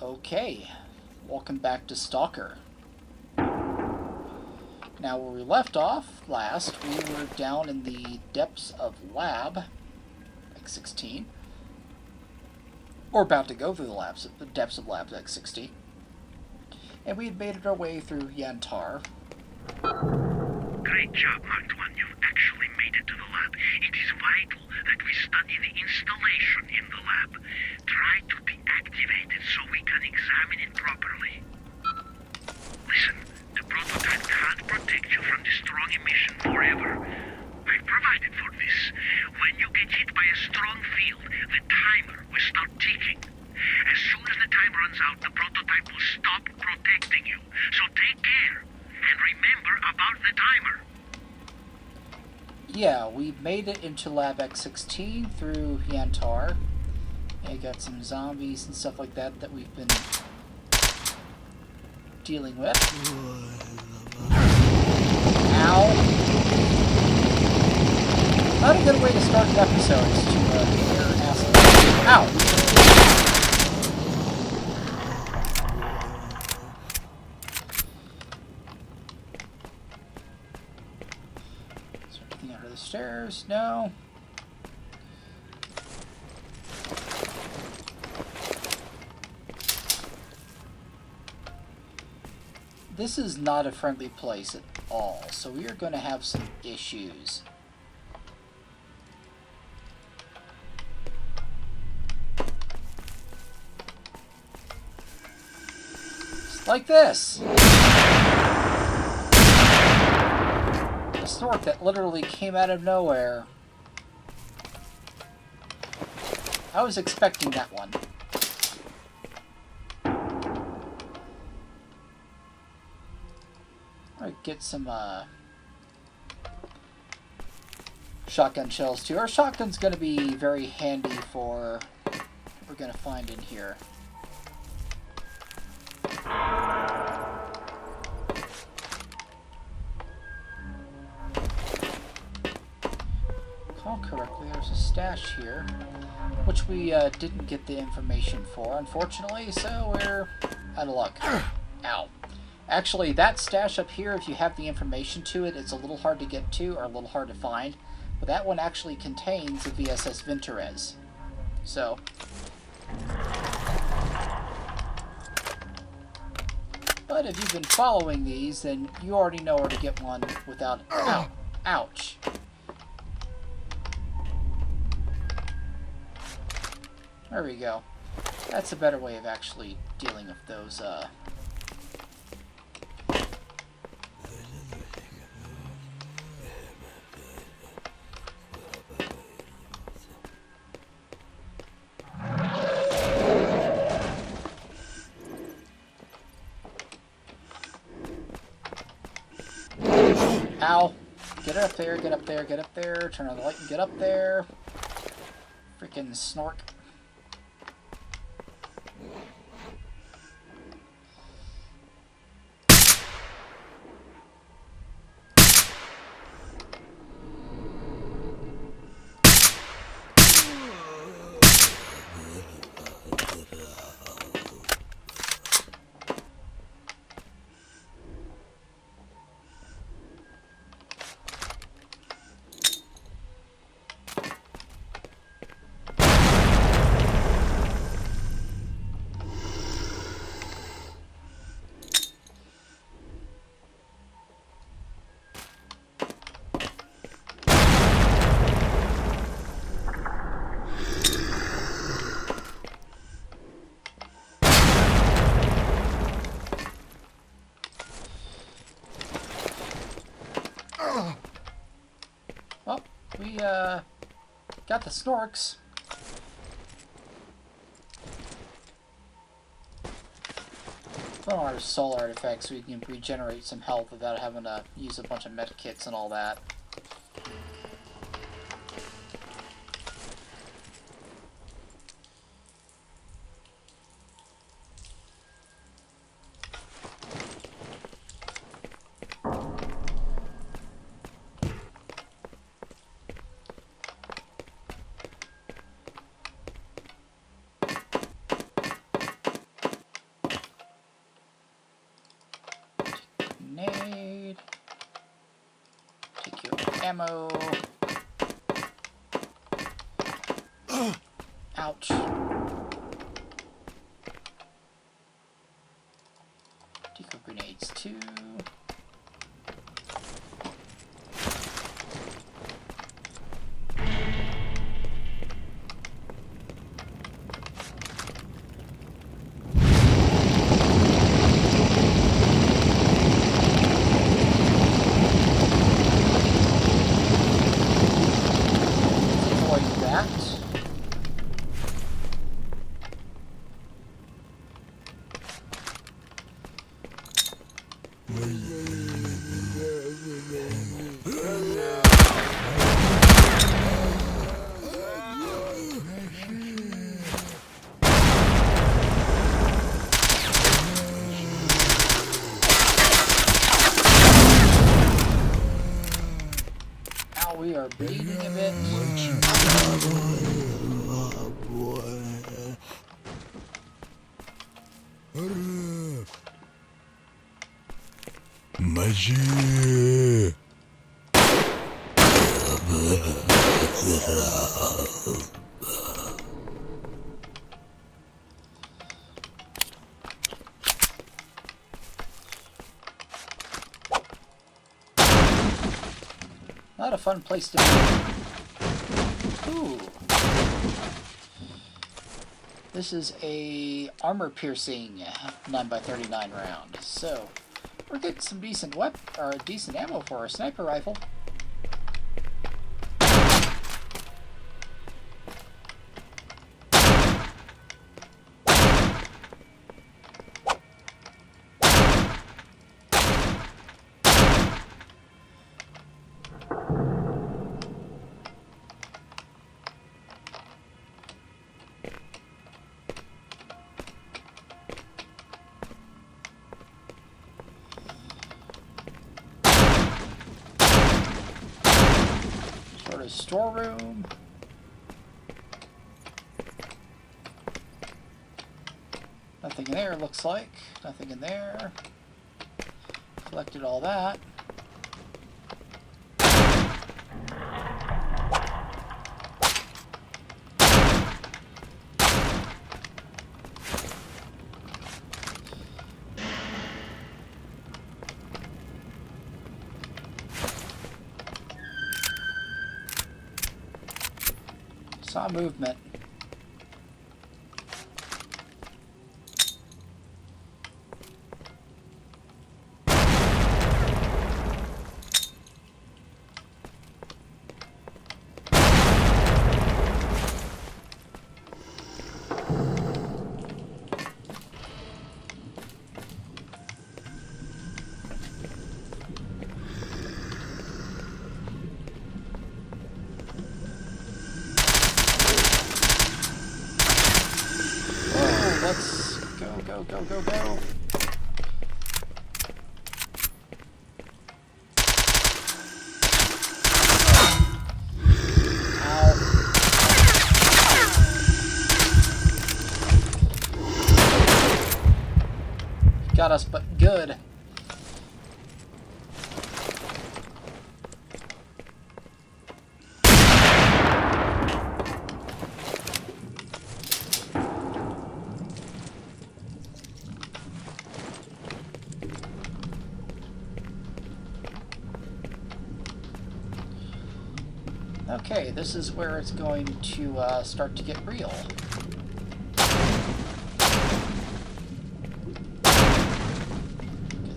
Okay, welcome back to Stalker. Now, where we left off last, we were down in the depths of Lab X16. Or about to go through the depths of Lab X16. And we had made our way through Yantar. Great job, Mark 1. You've actually made it to the lab. It is vital that we study the installation in the lab. Try to deactivate it so we can examine it properly. Listen, the prototype can't protect you from the strong emission forever. I've provided for this. When you get hit by a strong field, the timer will start ticking. As soon as the time runs out, the prototype will stop protecting you. So take care. And remember about the timer. Yeah, we made it into Lab X16 through Yantar. And got some zombies and stuff like that that we've been dealing with. Ow! Not a good way to start an episode is to hear assholes. Ow! Under the stairs? No. This is not a friendly place at all, so we are going to have some issues. Just like this. Snork that literally came out of nowhere. I was expecting that one. Alright, get some shotgun shells too. Our shotgun's going to be very handy for what we're going to find in here. Correctly, there's a stash here, which we didn't get the information for, unfortunately, so we're out of luck. Ow. Actually, that stash up here, if you have the information to it, it's a little hard to get to, or a little hard to find, but that one actually contains the VSS Vinterez. So, but if you've been following these, then you already know where to get one without... Ow. Ouch. There we go. That's a better way of actually dealing with those, Ow! Get up there, get up there, get up there, turn on the light and get up there. Freaking snork. Well, we got the snorks. Put on our soul artifacts so we can regenerate some health without having to use a bunch of med kits and all that. ammo. Ouch. Deco grenades too. We are bleeding a bit. Magie. Not a fun place to be. Ooh. This is a armor piercing 9x39 round. So we're getting some decent decent ammo for a sniper rifle. Storeroom. Nothing in there, looks like. Nothing in there. Collected all that. Saw movement. Let's go, go, go, go. Ow. Got us, but good. Okay, this is where it's going to start to get real.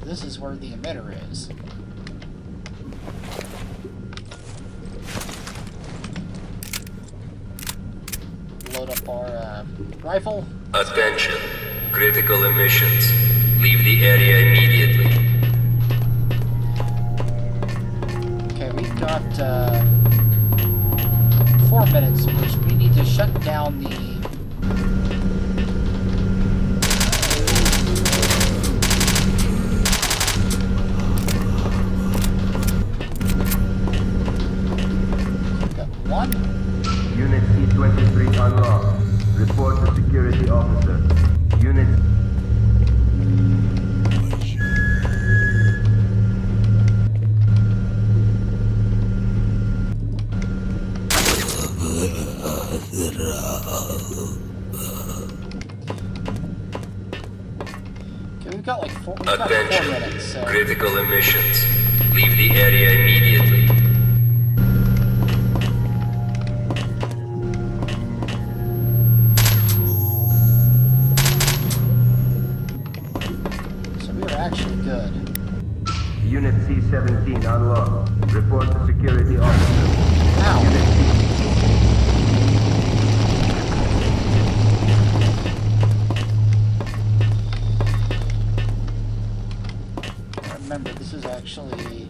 This is where the emitter is. Load up our rifle. Attention. Critical emissions. Leave the area immediately. Okay, we've got 4 minutes, which we need to shut down the... Got one. Unit C-23 unlocked. Report to security officer. Unit... we've got like 4 minutes, so... Critical emissions. Leave the area immediately. So we are actually good. Unit C-17 unlocked. Report to security officer. Ow! Unit C. Remember, this is actually...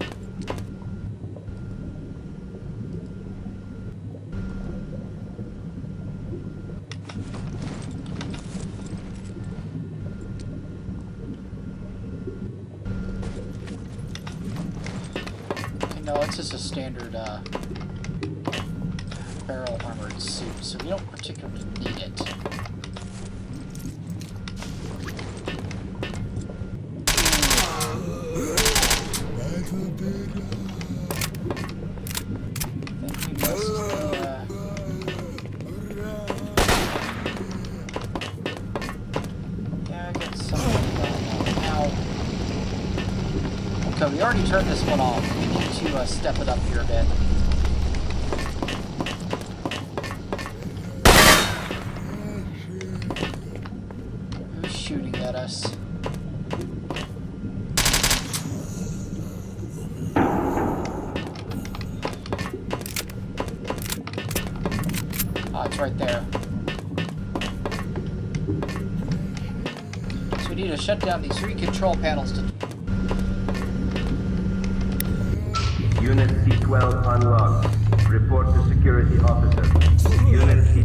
No, it's just a standard barrel armored suit, so we don't particularly need it. We already turned this one off. We need to step it up here a bit. Who's shooting at us? Oh, it's right there. So we need to shut down these 3 control panels to... Unit C-12 unlocked. Report to security officer. Unit C...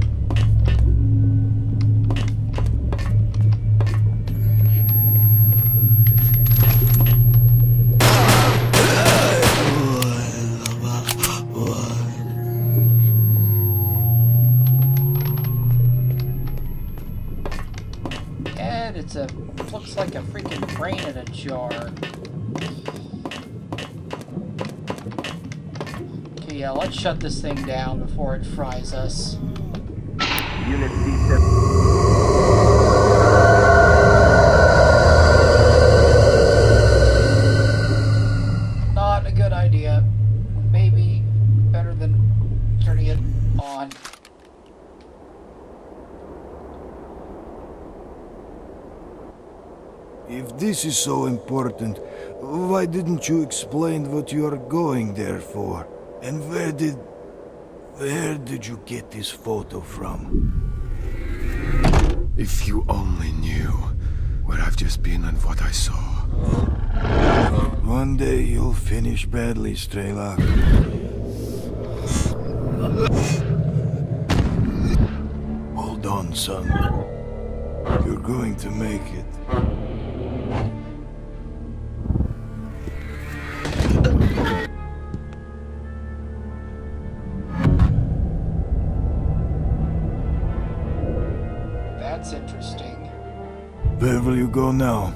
And it's a... looks like a freaking brain in a jar. Yeah, let's shut this thing down before it fries us. Unit C-7... Not a good idea. Maybe better than turning it on. If this is so important, why didn't you explain what you are going there for? And where did you get this photo from? If you only knew where I've just been and what I saw. One day you'll finish badly, Strelak. Hold on, son. You're going to make it. That's interesting. Where will you go now?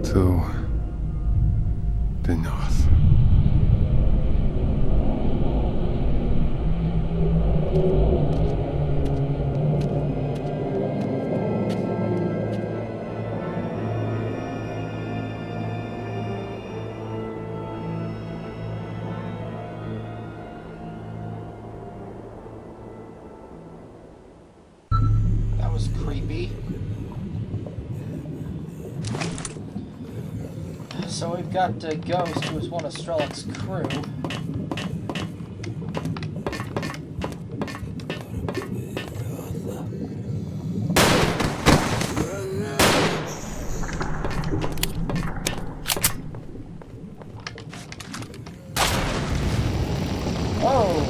To the north. That was creepy. So we've got Ghost, who is one of Strelak's crew. Whoa!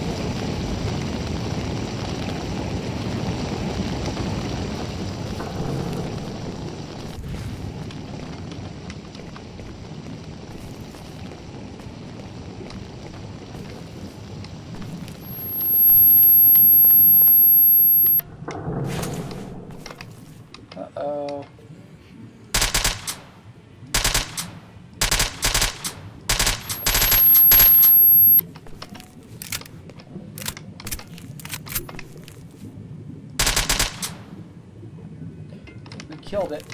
Uh-oh. We killed it.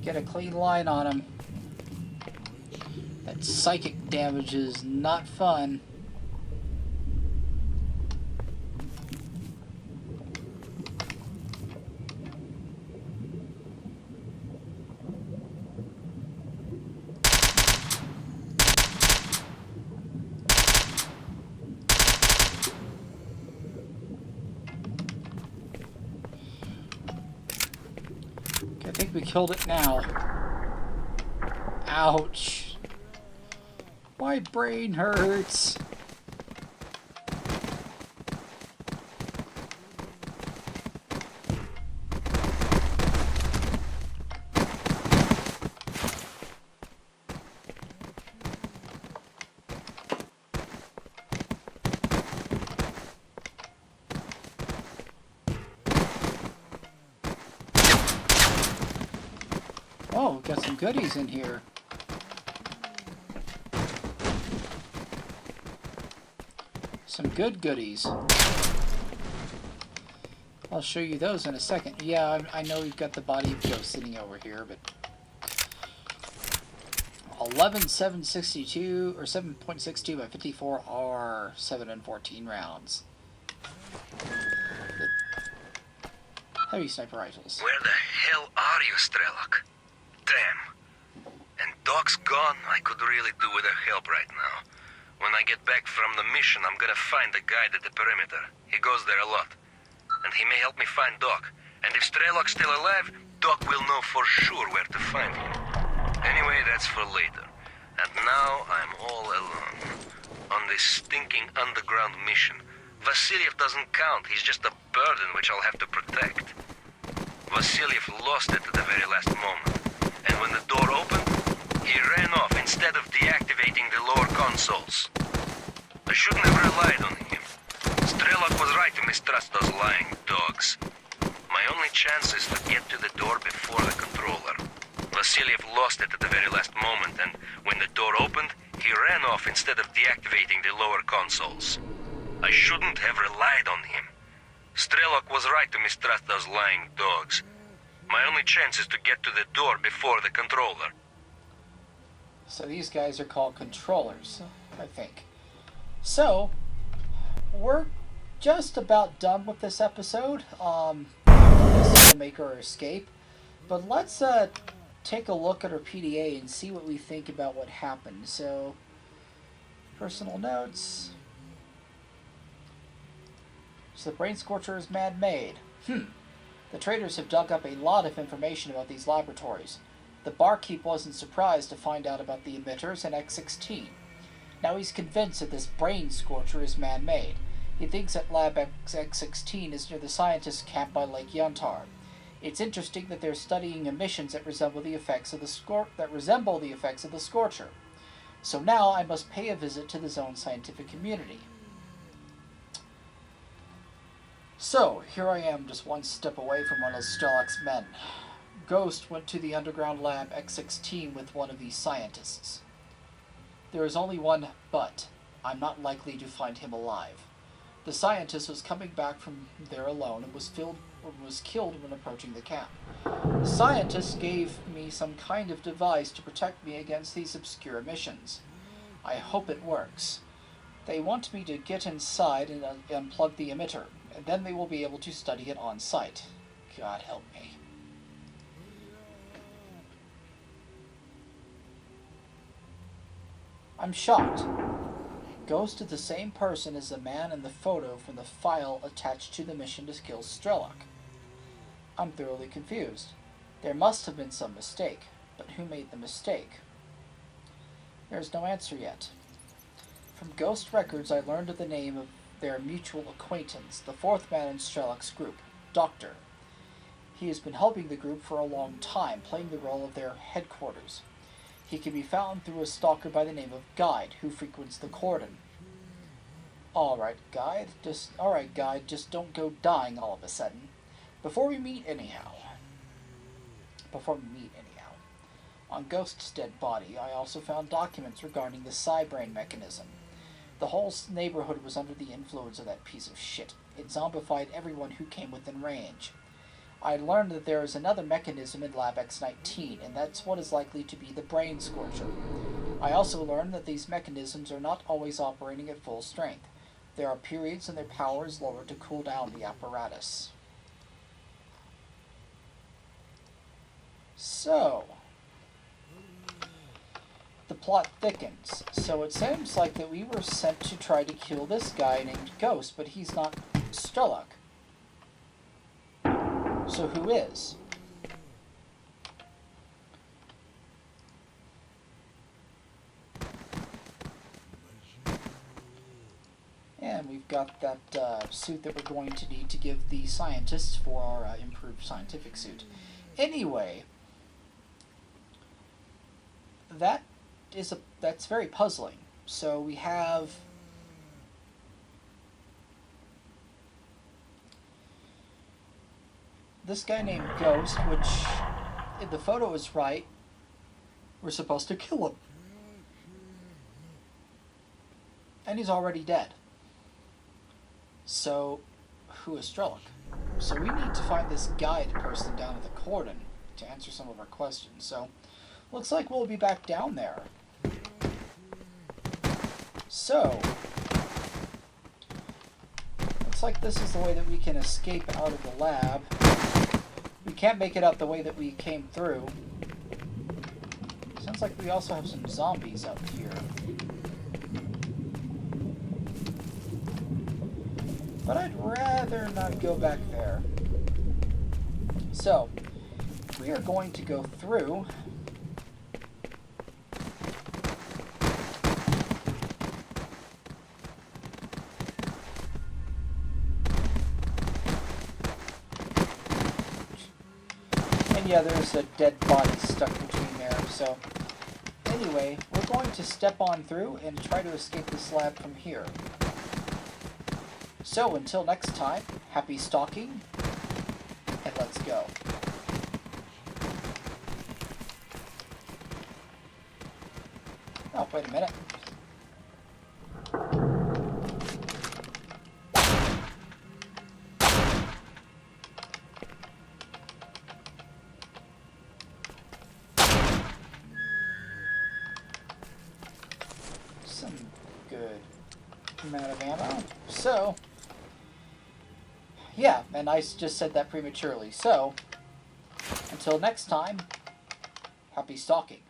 Get a clean line on him. That psychic damage is not fun. I think we killed it now. Ouch. My brain hurts. Oh, we've got some goodies in here. Some good goodies. I'll show you those in a second. Yeah, I know we've got the body of Joe sitting over here, but 11.762 or 7.62 by 54 are 7 and 14 rounds. Heavy sniper rifles. Where the hell are you, Strelok? Damn. And Doc's gone. I could really do with her help right now. When I get back from the mission, I'm gonna find the guide at the perimeter. He goes there a lot. And he may help me find Doc. And if Strelok's still alive, Doc will know for sure where to find him. Anyway, that's for later. And now I'm all alone. On this stinking underground mission. Vasiliev doesn't count. He's just a burden which I'll have to protect. Vasiliev lost it at the very last moment. And when the door opened, he ran off instead of deactivating the lower consoles. I shouldn't have relied on him. Strelok was right to mistrust those lying dogs. My only chance is to get to the door before the controller. Vasiliev lost it at the very last moment, and when the door opened, he ran off instead of deactivating the lower consoles. I shouldn't have relied on him. Strelok was right to mistrust those lying dogs. My only chance is to get to the door before the controller. So these guys are called controllers, I think. So, we're just about done with this episode. This will make our escape. But let's take a look at our PDA and see what we think about what happened. So, personal notes. So the brain scorcher is man-made. The traders have dug up a lot of information about these laboratories. The barkeep wasn't surprised to find out about the emitters and X16. Now he's convinced that this brain scorcher is man-made. He thinks that Lab X16 is near the scientists' camp by Lake Yantar. It's interesting that they're studying emissions that resemble the effects of the scorcher. So now I must pay a visit to the zone scientific community. So, here I am, just one step away from one of Strelok's men. Ghost went to the underground Lab X16 with one of these scientists. There is only one but. I'm not likely to find him alive. The scientist was coming back from there alone and was killed when approaching the camp. The scientist gave me some kind of device to protect me against these obscure missions. I hope it works. They want me to get inside and unplug the emitter, and then they will be able to study it on site. God help me. I'm shocked. Ghost is the same person as the man in the photo from the file attached to the mission to kill Strelok. I'm thoroughly confused. There must have been some mistake, but who made the mistake? There's no answer yet. From Ghost records, I learned of the name of their mutual acquaintance, the fourth man in Strelok's group, Doctor. He has been helping the group for a long time, playing the role of their headquarters. He can be found through a stalker by the name of Guide, who frequents the cordon. Alright, Guide, just don't go dying all of a sudden. Before we meet anyhow. On Ghost's dead body, I also found documents regarding the Psybrain mechanism. The whole neighborhood was under the influence of that piece of shit. It zombified everyone who came within range. I learned that there is another mechanism in Lab X19, and that's what is likely to be the brain scorcher. I also learned that these mechanisms are not always operating at full strength. There are periods when their power is lowered to cool down the apparatus. So, the plot thickens. So it seems like that we were sent to try to kill this guy named Ghost, but he's not Strelok. So who is? And we've got that suit that we're going to need to give the scientists for our improved scientific suit. Anyway, that's very puzzling. So we have this guy named Ghost, which, if the photo is right, we're supposed to kill him. And he's already dead. So, who is Strelok? So we need to find this guide person down at the cordon to answer some of our questions. So, looks like we'll be back down there. So, looks like this is the way that we can escape out of the lab. We can't make it out the way that we came through. Sounds like we also have some zombies out here. But I'd rather not go back there. So, we are going to go through. And yeah, there's a dead body stuck between there. So, anyway, we're going to step on through and try to escape this lab from here. So, until next time, happy stalking, and let's go. Oh, wait a minute. Some good amount of ammo. So, yeah, and I just said that prematurely. So, until next time, happy stalking.